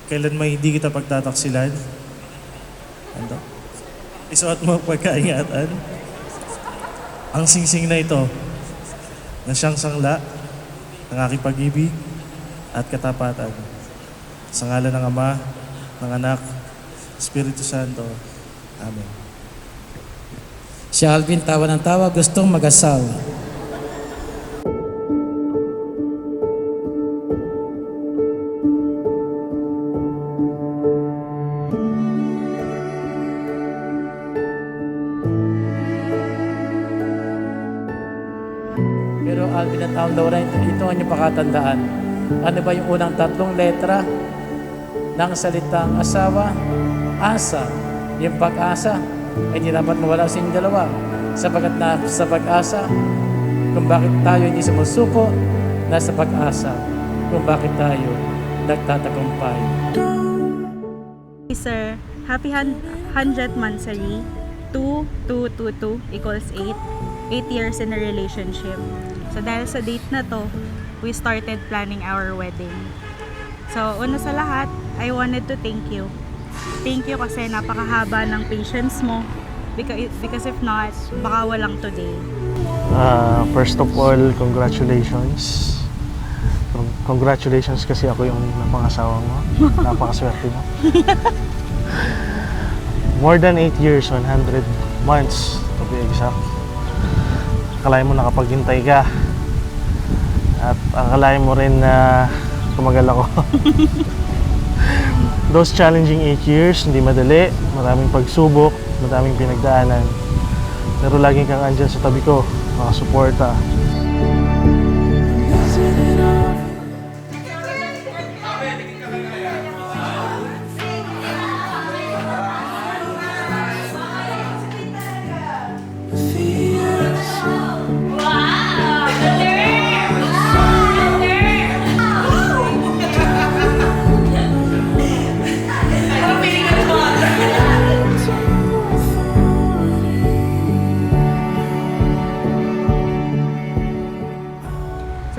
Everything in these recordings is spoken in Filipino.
Kailan may hindi kita pagtataksilan. Ano? Isuot mo ang pagkaingatan. Ang singsing na ito, na siyang sangla ng aking pag-ibig at katapatan. Sa ngalan ng Ama, ng Anak, Espiritu Santo. Amen. Si Alvin tawa ng tawa, gustong mag-asawa. Pero Alvin at Laura, ito ang inyong pakatandaan. Ano ba yung unang tatlong letra ng salitang asawa? Asa. Yung pag-asa ay hindi dapat mawala sa inyong dalawa. Sapagat na sa pag-asa, kung bakit tayo hindi sumusuko, nasa pag-asa, kung bakit tayo nagtatagumpay. Sir, happy 100th monthsary. 2, 2, 2, 2 equals 8. 8 years in a relationship. So dahil sa date na to, we started planning our wedding. So una sa lahat, I wanted to thank you. Thank you kasi napakahaba ng patience mo. Because if not, baka walang today. First of all, congratulations. Congratulations kasi ako yung napangasawa mo. Napakaswerte mo. More than 8 years, 100 months to be exact. Akalain mo nakapaghintay ka. At akalain mo rin na tumagal ako. Those challenging 8 years, hindi madali. Maraming pagsubok, maraming pinagdaanan. Pero laging kang andyan sa tabi ko, makasuporta.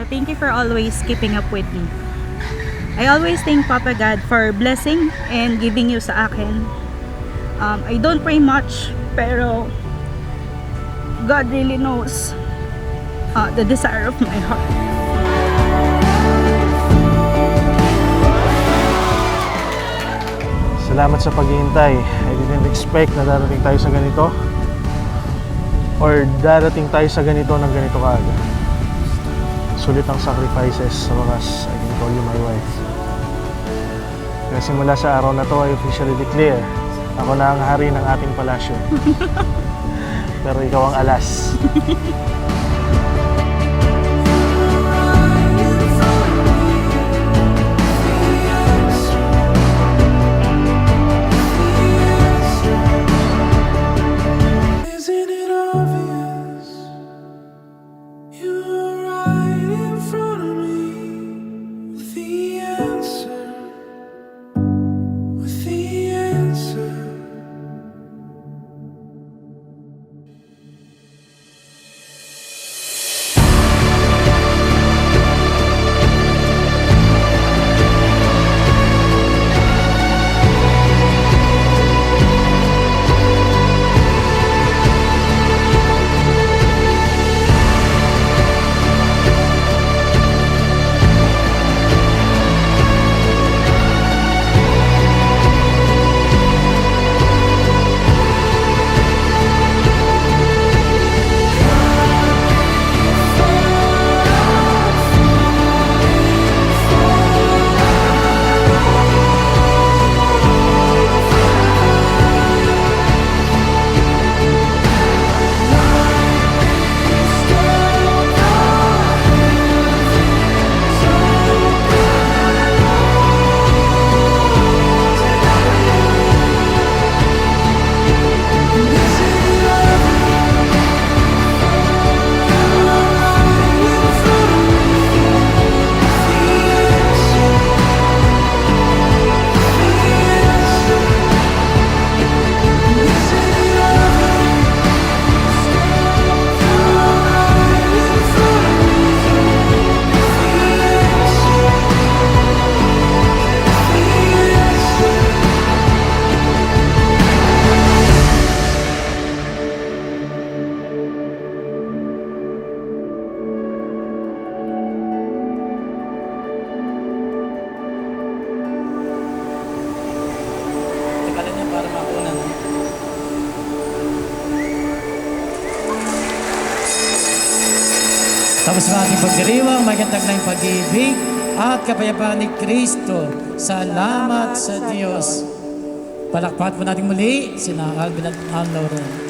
Thank you for always keeping up with me. I always thank Papa God for blessing and giving you sa akin. I don't pray much, pero God really knows the desire of my heart. Salamat sa paghihintay. I didn't expect na darating tayo sa ganito. Or darating tayo sa ganito ng ganito kaagad. Sulit ang sacrifices sa wakas. I can call you my wife. Kaya simula sa araw na to, I officially declare, ako na ang hari ng ating palasyo. Pero ikaw ang alas. Tapos ng ating pagdiriwang, may katag na yung pag-ibig at kapayapaan ni Kristo. Salamat sa Diyos. Palakpakan po natin muli, sina Alvin at Ann Lauren.